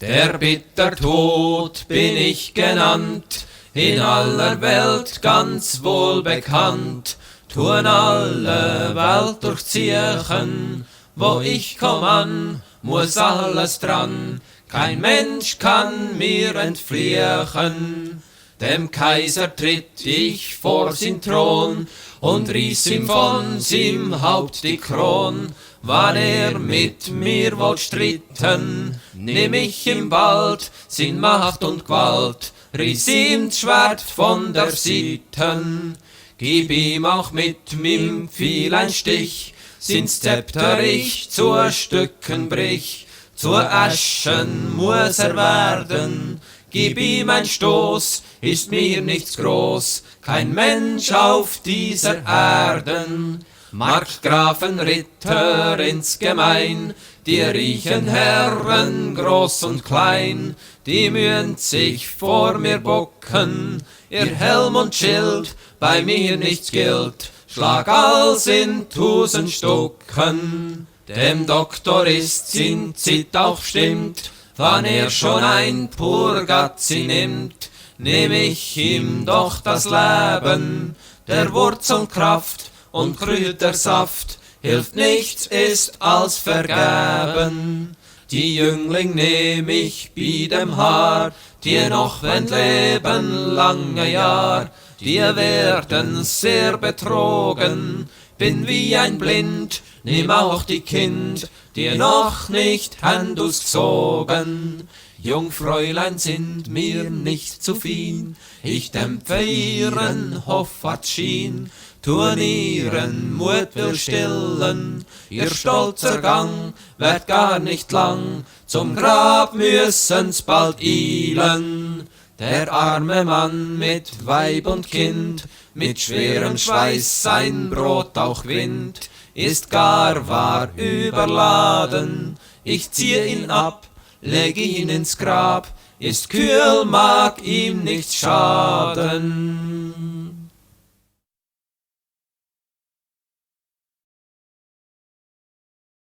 Der Bittertod bin ich genannt, in aller Welt ganz wohl bekannt, tun alle Welt durchziehen, wo ich komm an, muss alles dran, kein Mensch kann mir entfliehen. Dem Kaiser tritt ich vor sin Thron und riss ihm von sim Haupt die Kron. Wann mit mir wollt stritten, nehm ich ihm bald sin Macht und Gewalt, riss ihm das Schwert von der Seiten, gib ihm auch mit mim Pfeil ein Stich, sin's Zepter ich zu Stücken brich, zur Aschen muss werden, gib ihm ein Stoß, ist mir nichts groß, kein Mensch auf dieser Erden. Markgrafen, Ritter insgemein, die riechen Herren groß und klein, die mühen sich vor mir bucken, ihr Helm und Schild bei mir nichts gilt, schlag alles in 1000 Stucken. Dem Doktor ist sin Zit auch stimmt, wann schon ein Purgazi nimmt, nehm ich ihm doch das Leben, der Wurzelkraft und Kräutersaft, hilft nichts, ist als vergeben. Die Jüngling nehm ich bei dem Haar, die noch wenn leben lange Jahr, die werden sehr betrogen, bin wie ein Blind, nimm auch die Kind, die noch nicht Hand ausgezogen. Jungfräulein sind mir nicht zu fien, ich dämpfe ihren Hoffart-Schien, tun ihren Mut will stillen, ihr stolzer Gang wird gar nicht lang, zum Grab müssen's bald eilen. Der arme Mann mit Weib und Kind, mit schwerem Schweiß sein Brot auch gewinnt, ist gar wahr überladen, ich ziehe ihn ab, leg ihn ins Grab, ist kühl, mag ihm nichts schaden.